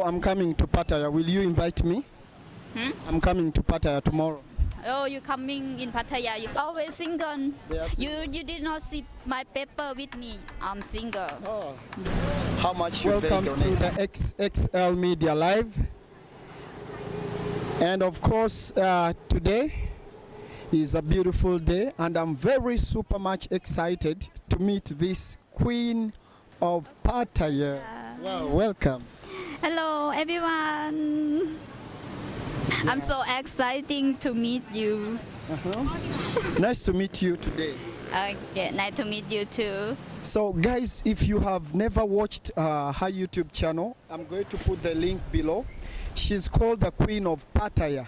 I'm coming to Pattaya. Will you invite me? I'm coming to Pattaya tomorrow. Oh, you coming in Pattaya? You always single. They are You did not see my paper with me. I'm single. Oh. How much should Welcome they to donate? the XXL Media Live. And of course, today is a beautiful day, and I'm very super much excited to meet this Queen of Pattaya. Wow, welcome. Hello, everyone. I'm so exciting to meet you. Nice to meet you today. Okay, nice to meet you too. So guys, if you have never watched her YouTube channel, I'm going to put the link below. She's called the Queen of Pattaya.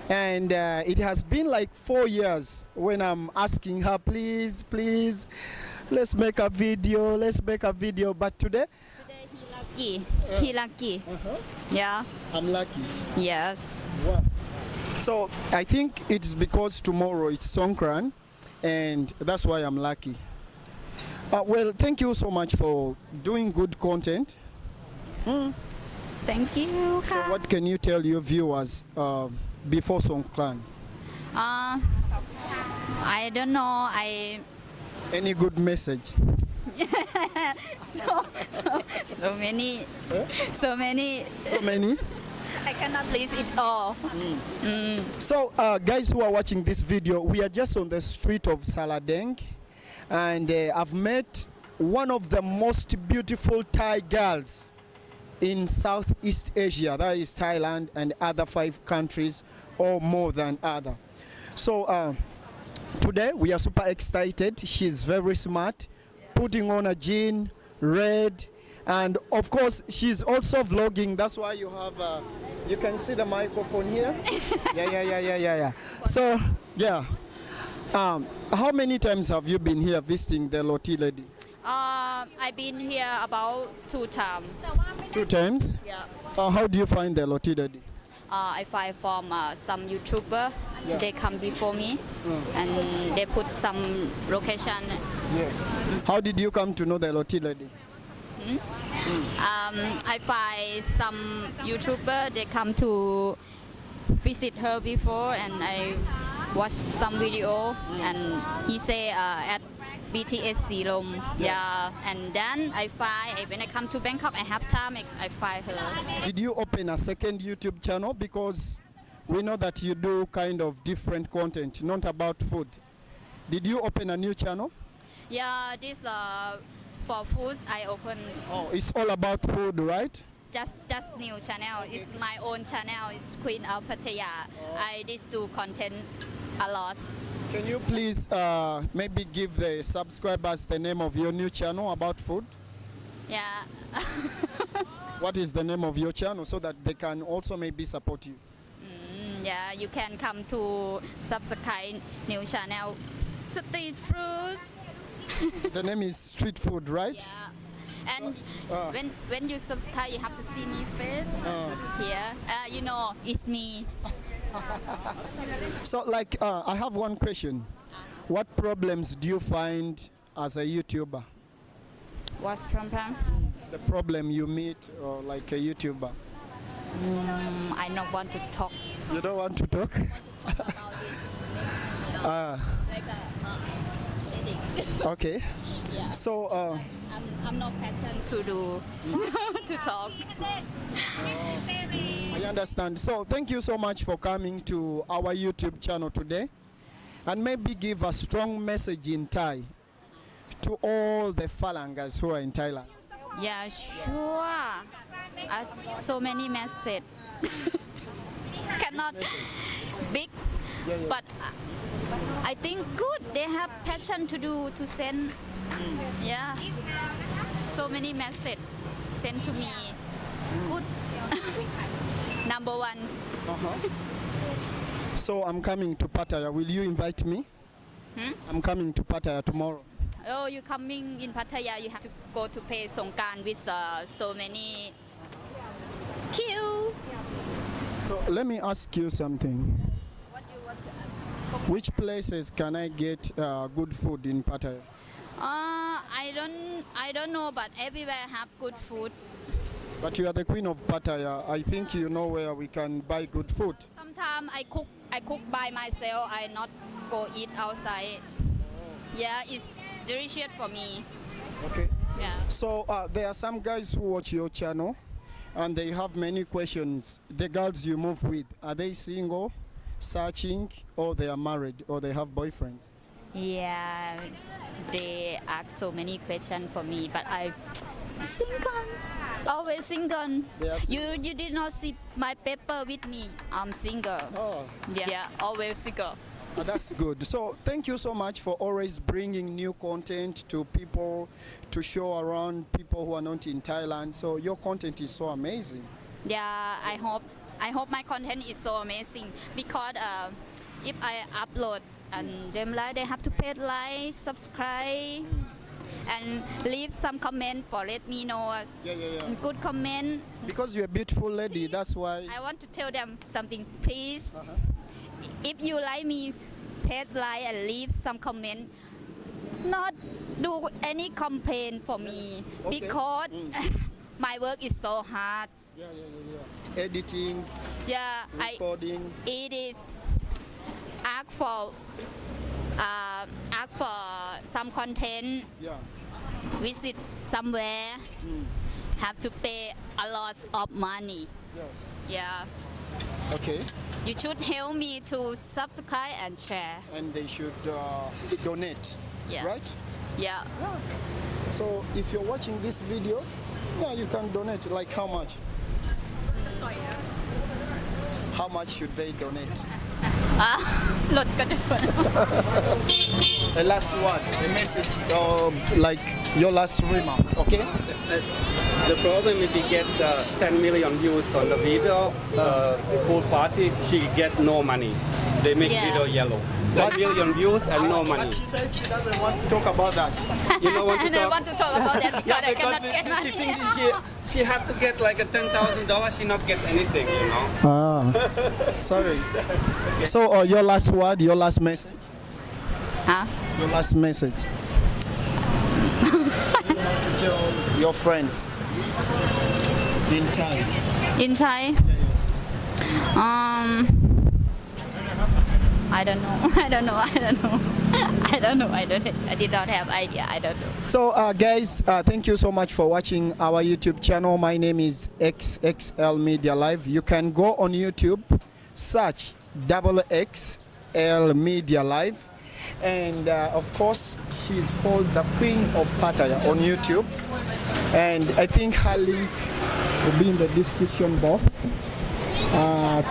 And it has been like 4 years when I'm asking her, please, let's make a video. But today, He lucky. Yeah. I'm lucky. Yes. Wow. So I think it's because tomorrow it's Songkran, and that's why I'm lucky. Well, thank you so much for doing good content. Thank you. So what can you tell your viewers before Songkran? I don't know. Any good message? So many. So many? I cannot list it all. So guys who are watching this video, we are just on the street of Saladeng, and I've met one of the most beautiful Thai girls in Southeast Asia, that is Thailand and other 5 countries or more than other. So today we are super excited. She's very smart, putting on a jean, red, and of course she's also vlogging. That's why you have you can see the microphone here. Yeah. So yeah, how many times have you been here visiting the Roti lady? I've been here about 2 times. 2 times? Yeah. How do you find the Roti lady? I find from some YouTuber. Yeah. They come before me and they put some location. Yes. How did you come to know the Roti lady? I find some YouTuber. They come to visit her before, and I watched some video. And he say at BTS Silom. Yeah. And then I find when I come to Bangkok, I have time. I find her. Did you open a second YouTube channel? Because we know that you do kind of different content, not about food. Did you open a new channel? Yeah, this for foods I open. Oh, it's all about food, right? Just new channel. It's my own channel. It's Queen of Pattaya. I just do content a lot. Can you please maybe give the subscribers the name of your new channel about food? Yeah. What is the name of your channel so that they can also maybe support you? Yeah, you can come to subscribe new channel. Street food. The name is Street Food, right? Yeah. And when you subscribe, you have to see me face here. You know, it's me. So like, I have one question. What problems do you find as a YouTuber? What's problem? The problem you meet like a YouTuber? I don't want to talk. You don't want to talk? Okay. Yeah. So I'm not passion to do to talk. I understand. So thank you so much for coming to our YouTube channel today, and maybe give a strong message in Thai to all the Phalangas who are in Thailand. Yeah, sure. So many message. Cannot big, Yeah. but I think good. They have passion to send. Yeah. So many message sent to me. Good. Number 1. So I'm coming to Pattaya. Will you invite me? I'm coming to Pattaya tomorrow. Oh, you coming in Pattaya? You have to go to pay Songkran with so many queue. So let me ask you something. What do you want to ask? Which places can I get good food in Pattaya? I don't know, but everywhere have good food. But you are the queen of Pattaya. I think you know where we can buy good food. Sometimes I cook by myself. I not go eat outside. Yeah, it's delicious for me. Okay. Yeah. So there are some guys who watch your channel and they have many questions. The girls you move with, are they single, searching, or they are married, or they have boyfriends? Yeah, they ask so many questions for me, but I single, always single. They are You did not see my paper with me. I'm single. Oh, Yeah, always single. that's good. So thank you so much for always bringing new content to people, to show around people who are not in Thailand. So your content is so amazing. Yeah, I hope my content is so amazing because if I upload and them like they have to pay like, subscribe, and leave some comment for let me know Yeah. good comment. Because you're a beautiful lady, that's why. I want to tell them something, please. If you like me, pay like and leave some comment. Not do any complaint for me Okay. because my work is so hard. Yeah. Editing, Yeah, recording. it is ask for some content, Yeah. visit somewhere, have to pay a lot of money. Yes. Yeah, Okay. you should help me to subscribe and share. And they should donate. Yeah. Right? Yeah, So if you're watching this video, yeah, you can donate. Like how much? How much should they donate? ลดก็จะชวน A last word, a message, like your last remark, okay? The problem if we get 10 million views on the video, pool party, she get no money. They make Yeah. video yellow. 10 million views and no money. But she said she doesn't want to talk about that. You know what to I don't talk? want to talk about that because Yeah, I cannot because get she money. thinks she have to get like a $10,000. She not get anything, you know. Sorry. So your last word, your last message? Huh? Your last message. To tell your friends in time. In Thai? I don't know. I don't know. I did not have idea. I don't know. So guys, thank you so much for watching our YouTube channel. My name is XXL Media Live. You can go on YouTube, search XXL Media Live, and of course she's called the Queen of Pattaya on YouTube, and I think her link will be in the description box.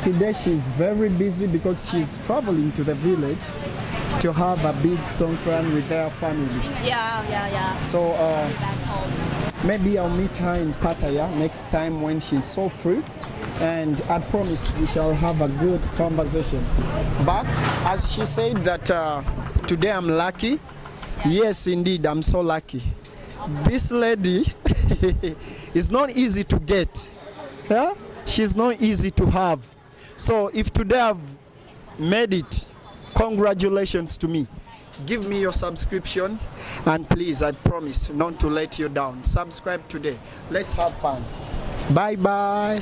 Today she's very busy because she's traveling to the village to have a big songkran with their family. Yeah. So Back home. maybe I'll meet her in Pattaya next time when she's so free, and I promise we shall have a good conversation. But as she said that today I'm lucky, yes indeed I'm so lucky. This lady is not easy to get. Yeah? She's not easy to have. So if today I've made it, congratulations to me. Give me your subscription, and please, I promise not to let you down. Subscribe today. Let's have fun. Bye bye.